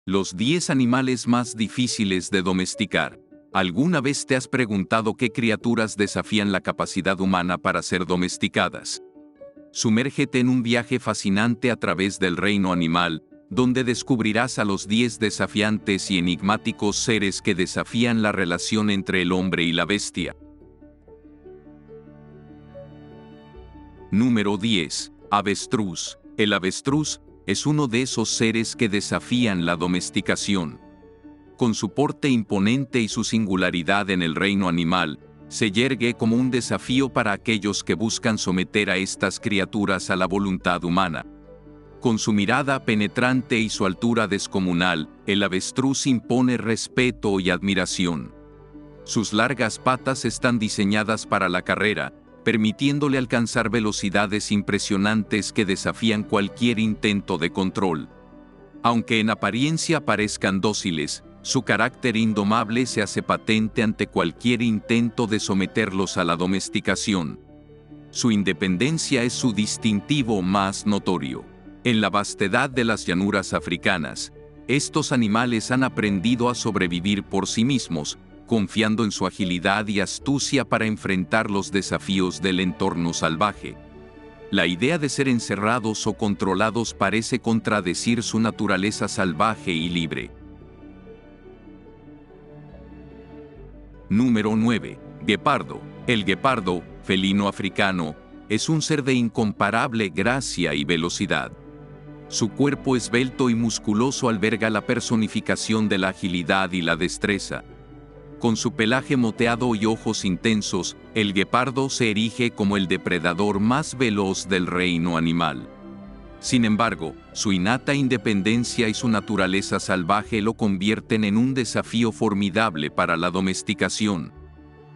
Los 10 animales más difíciles de domesticar. ¿Alguna vez te has preguntado qué criaturas desafían la capacidad humana para ser domesticadas? Sumérgete en un viaje fascinante a través del reino animal, donde descubrirás a los 10 desafiantes y enigmáticos seres que desafían la relación entre el hombre y la bestia. Número 10. Avestruz. El avestruz es uno de esos seres que desafían la domesticación. Con su porte imponente y su singularidad en el reino animal, se yergue como un desafío para aquellos que buscan someter a estas criaturas a la voluntad humana. Con su mirada penetrante y su altura descomunal, el avestruz impone respeto y admiración. Sus largas patas están diseñadas para la carrera, permitiéndole alcanzar velocidades impresionantes que desafían cualquier intento de control. Aunque en apariencia parezcan dóciles, su carácter indomable se hace patente ante cualquier intento de someterlos a la domesticación. Su independencia es su distintivo más notorio. En la vastedad de las llanuras africanas, estos animales han aprendido a sobrevivir por sí mismos, confiando en su agilidad y astucia para enfrentar los desafíos del entorno salvaje. La idea de ser encerrados o controlados parece contradecir su naturaleza salvaje y libre. Número 9. Guepardo. El guepardo, felino africano, es un ser de incomparable gracia y velocidad. Su cuerpo esbelto y musculoso alberga la personificación de la agilidad y la destreza. Con su pelaje moteado y ojos intensos, el guepardo se erige como el depredador más veloz del reino animal. Sin embargo, su innata independencia y su naturaleza salvaje lo convierten en un desafío formidable para la domesticación.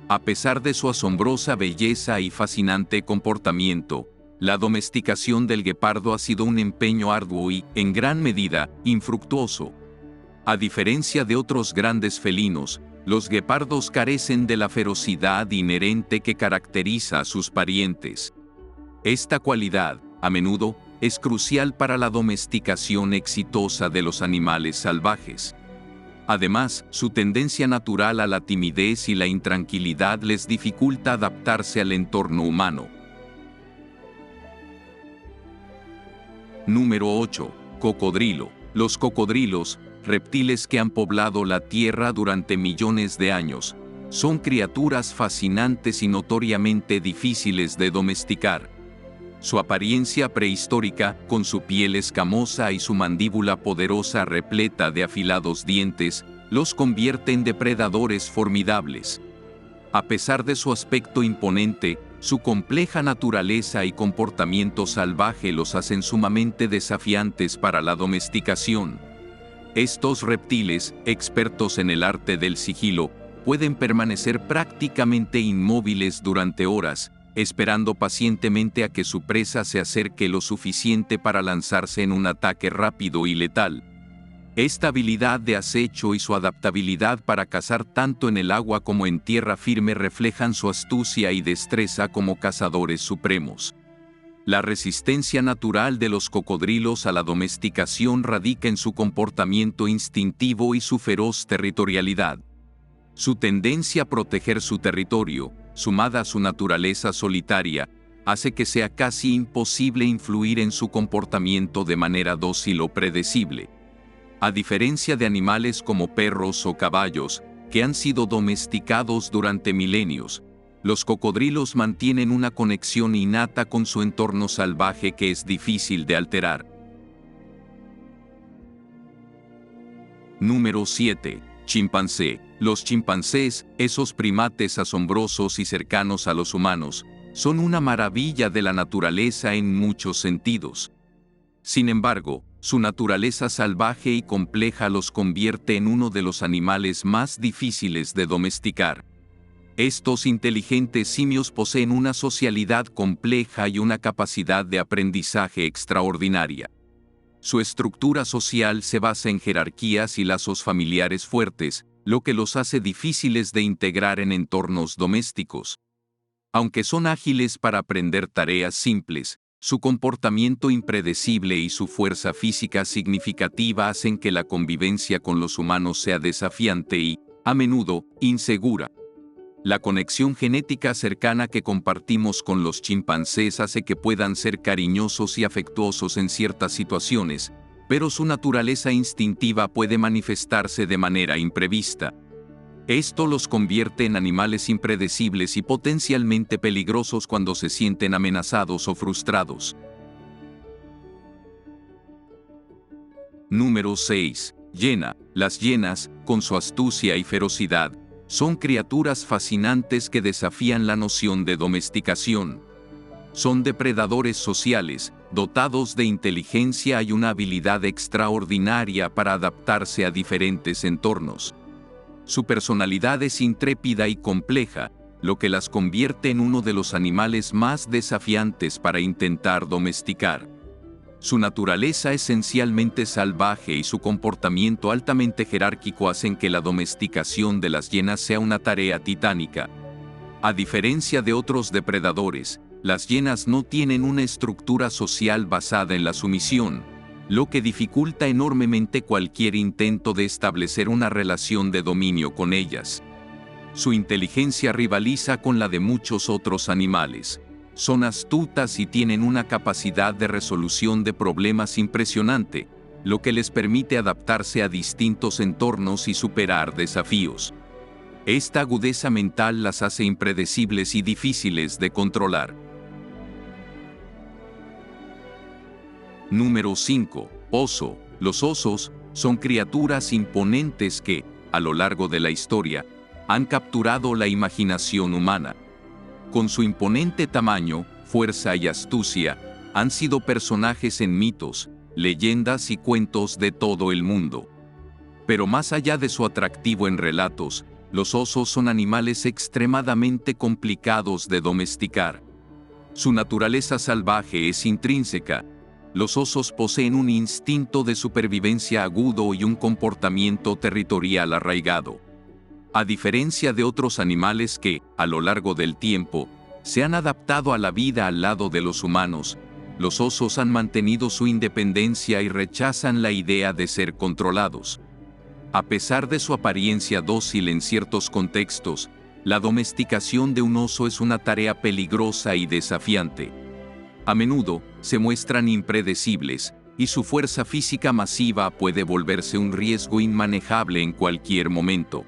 A pesar de su asombrosa belleza y fascinante comportamiento, la domesticación del guepardo ha sido un empeño arduo y, en gran medida, infructuoso. A diferencia de otros grandes felinos, los guepardos carecen de la ferocidad inherente que caracteriza a sus parientes. Esta cualidad, a menudo, es crucial para la domesticación exitosa de los animales salvajes. Además, su tendencia natural a la timidez y la intranquilidad les dificulta adaptarse al entorno humano. Número 8. Cocodrilo. Los cocodrilos, reptiles que han poblado la Tierra durante millones de años, son criaturas fascinantes y notoriamente difíciles de domesticar. Su apariencia prehistórica, con su piel escamosa y su mandíbula poderosa repleta de afilados dientes, los convierte en depredadores formidables. A pesar de su aspecto imponente, su compleja naturaleza y comportamiento salvaje los hacen sumamente desafiantes para la domesticación. Estos reptiles, expertos en el arte del sigilo, pueden permanecer prácticamente inmóviles durante horas, esperando pacientemente a que su presa se acerque lo suficiente para lanzarse en un ataque rápido y letal. Esta habilidad de acecho y su adaptabilidad para cazar tanto en el agua como en tierra firme reflejan su astucia y destreza como cazadores supremos. La resistencia natural de los cocodrilos a la domesticación radica en su comportamiento instintivo y su feroz territorialidad. Su tendencia a proteger su territorio, sumada a su naturaleza solitaria, hace que sea casi imposible influir en su comportamiento de manera dócil o predecible. A diferencia de animales como perros o caballos, que han sido domesticados durante milenios, los cocodrilos mantienen una conexión innata con su entorno salvaje que es difícil de alterar. Número 7. Chimpancé. Los chimpancés, esos primates asombrosos y cercanos a los humanos, son una maravilla de la naturaleza en muchos sentidos. Sin embargo, su naturaleza salvaje y compleja los convierte en uno de los animales más difíciles de domesticar. Estos inteligentes simios poseen una socialidad compleja y una capacidad de aprendizaje extraordinaria. Su estructura social se basa en jerarquías y lazos familiares fuertes, lo que los hace difíciles de integrar en entornos domésticos. Aunque son ágiles para aprender tareas simples, Su comportamiento impredecible y su fuerza física significativa hacen que la convivencia con los humanos sea desafiante y, a menudo, insegura. La conexión genética cercana que compartimos con los chimpancés hace que puedan ser cariñosos y afectuosos en ciertas situaciones, pero su naturaleza instintiva puede manifestarse de manera imprevista. Esto los convierte en animales impredecibles y potencialmente peligrosos cuando se sienten amenazados o frustrados. Número 6. Hiena. Las hienas, con su astucia y ferocidad, son criaturas fascinantes que desafían la noción de domesticación. Son depredadores sociales, dotados de inteligencia y una habilidad extraordinaria para adaptarse a diferentes entornos. Su personalidad es intrépida y compleja, lo que las convierte en uno de los animales más desafiantes para intentar domesticar. Su naturaleza esencialmente salvaje y su comportamiento altamente jerárquico hacen que la domesticación de las hienas sea una tarea titánica. A diferencia de otros depredadores, las hienas no tienen una estructura social basada en la sumisión, lo que dificulta enormemente cualquier intento de establecer una relación de dominio con ellas. Su inteligencia rivaliza con la de muchos otros animales. Son astutas y tienen una capacidad de resolución de problemas impresionante, lo que les permite adaptarse a distintos entornos y superar desafíos. Esta agudeza mental las hace impredecibles y difíciles de controlar. Número 5. Oso. Los osos son criaturas imponentes que, a lo largo de la historia, han capturado la imaginación humana. Con su imponente tamaño, fuerza y astucia, han sido personajes en mitos, leyendas y cuentos de todo el mundo. Pero más allá de su atractivo en relatos, los osos son animales extremadamente complicados de domesticar. Su naturaleza salvaje es intrínseca. Los osos poseen un instinto de supervivencia agudo y un comportamiento territorial arraigado. A diferencia de otros animales que, a lo largo del tiempo, se han adaptado a la vida al lado de los humanos, los osos han mantenido su independencia y rechazan la idea de ser controlados. A pesar de su apariencia dócil en ciertos contextos, la domesticación de un oso es una tarea peligrosa y desafiante. A menudo, se muestran impredecibles, y su fuerza física masiva puede volverse un riesgo inmanejable en cualquier momento.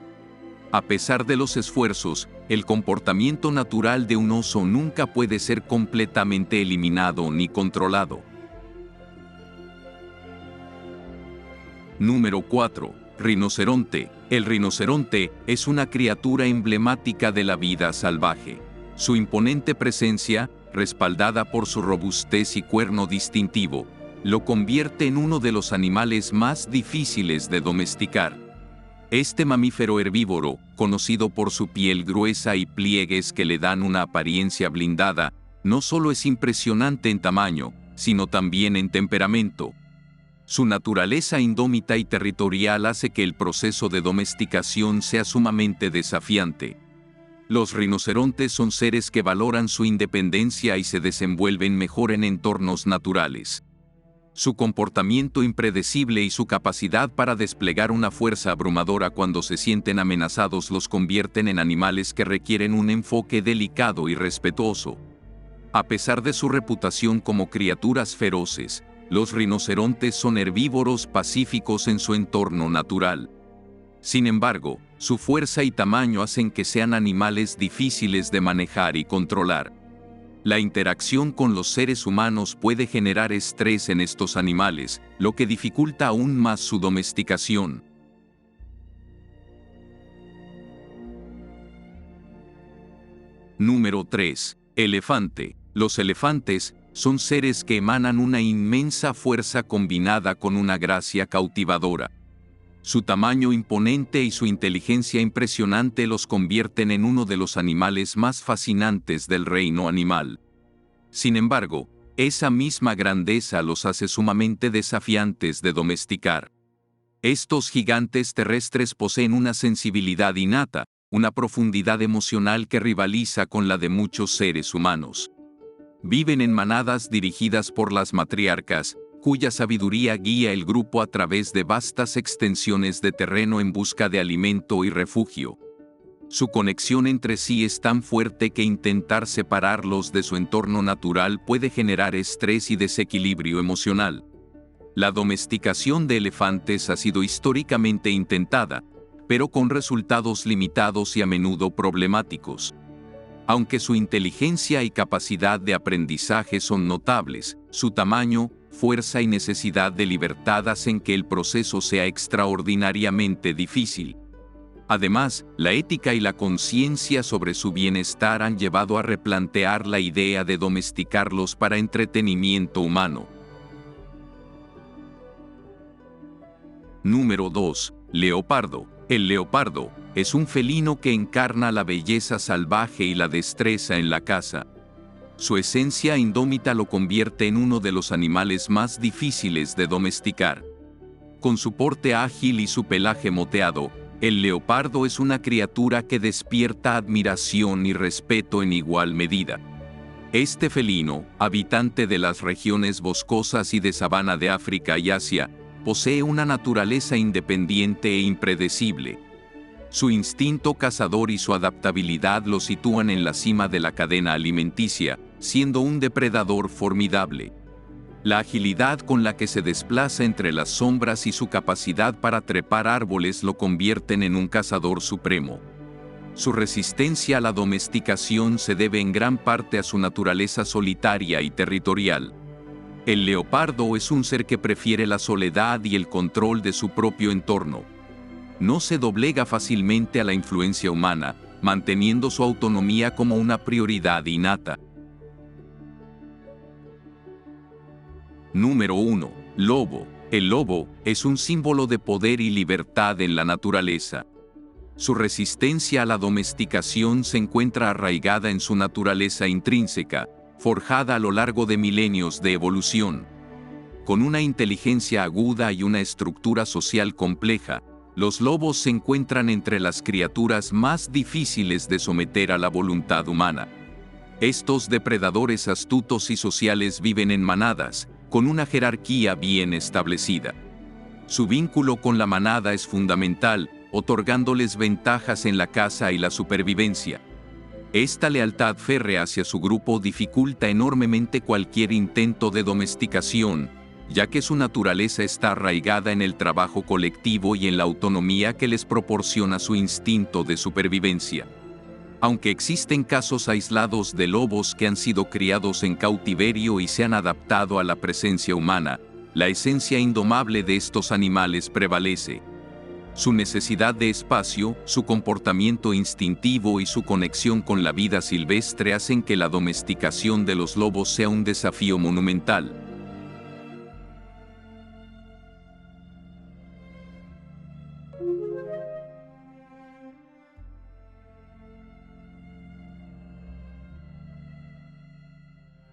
A pesar de los esfuerzos, el comportamiento natural de un oso nunca puede ser completamente eliminado ni controlado. Número 4. Rinoceronte. El rinoceronte es una criatura emblemática de la vida salvaje. Su imponente presencia, respaldada por su robustez y cuerno distintivo, lo convierte en uno de los animales más difíciles de domesticar. Este mamífero herbívoro, conocido por su piel gruesa y pliegues que le dan una apariencia blindada, no solo es impresionante en tamaño, sino también en temperamento. Su naturaleza indómita y territorial hace que el proceso de domesticación sea sumamente desafiante. Los rinocerontes son seres que valoran su independencia y se desenvuelven mejor en entornos naturales. Su comportamiento impredecible y su capacidad para desplegar una fuerza abrumadora cuando se sienten amenazados los convierten en animales que requieren un enfoque delicado y respetuoso. A pesar de su reputación como criaturas feroces, los rinocerontes son herbívoros pacíficos en su entorno natural. Sin embargo, su fuerza y tamaño hacen que sean animales difíciles de manejar y controlar. La interacción con los seres humanos puede generar estrés en estos animales, lo que dificulta aún más su domesticación. Número 3. Elefante. Los elefantes son seres que emanan una inmensa fuerza combinada con una gracia cautivadora. Su tamaño imponente y su inteligencia impresionante los convierten en uno de los animales más fascinantes del reino animal. Sin embargo, esa misma grandeza los hace sumamente desafiantes de domesticar. Estos gigantes terrestres poseen una sensibilidad innata, una profundidad emocional que rivaliza con la de muchos seres humanos. Viven en manadas dirigidas por las matriarcas, cuya sabiduría guía el grupo a través de vastas extensiones de terreno en busca de alimento y refugio. Su conexión entre sí es tan fuerte que intentar separarlos de su entorno natural puede generar estrés y desequilibrio emocional. La domesticación de elefantes ha sido históricamente intentada, pero con resultados limitados y a menudo problemáticos. Aunque su inteligencia y capacidad de aprendizaje son notables, su tamaño, fuerza y necesidad de libertad hacen que el proceso sea extraordinariamente difícil. Además, la ética y la conciencia sobre su bienestar han llevado a replantear la idea de domesticarlos para entretenimiento humano. Número 2. Leopardo. El leopardo es un felino que encarna la belleza salvaje y la destreza en la caza. Su esencia indómita lo convierte en uno de los animales más difíciles de domesticar. Con su porte ágil y su pelaje moteado, el leopardo es una criatura que despierta admiración y respeto en igual medida. Este felino, habitante de las regiones boscosas y de sabana de África y Asia, posee una naturaleza independiente e impredecible. Su instinto cazador y su adaptabilidad lo sitúan en la cima de la cadena alimenticia, siendo un depredador formidable. La agilidad con la que se desplaza entre las sombras y su capacidad para trepar árboles lo convierten en un cazador supremo. Su resistencia a la domesticación se debe en gran parte a su naturaleza solitaria y territorial. El leopardo es un ser que prefiere la soledad y el control de su propio entorno. No se doblega fácilmente a la influencia humana, manteniendo su autonomía como una prioridad innata. Número 1. Lobo. El lobo es un símbolo de poder y libertad en la naturaleza. Su resistencia a la domesticación se encuentra arraigada en su naturaleza intrínseca, forjada a lo largo de milenios de evolución. Con una inteligencia aguda y una estructura social compleja, los lobos se encuentran entre las criaturas más difíciles de someter a la voluntad humana. Estos depredadores astutos y sociales viven en manadas, con una jerarquía bien establecida. Su vínculo con la manada es fundamental, otorgándoles ventajas en la caza y la supervivencia. Esta lealtad férrea hacia su grupo dificulta enormemente cualquier intento de domesticación, ya que su naturaleza está arraigada en el trabajo colectivo y en la autonomía que les proporciona su instinto de supervivencia. Aunque existen casos aislados de lobos que han sido criados en cautiverio y se han adaptado a la presencia humana, la esencia indomable de estos animales prevalece. Su necesidad de espacio, su comportamiento instintivo y su conexión con la vida silvestre hacen que la domesticación de los lobos sea un desafío monumental.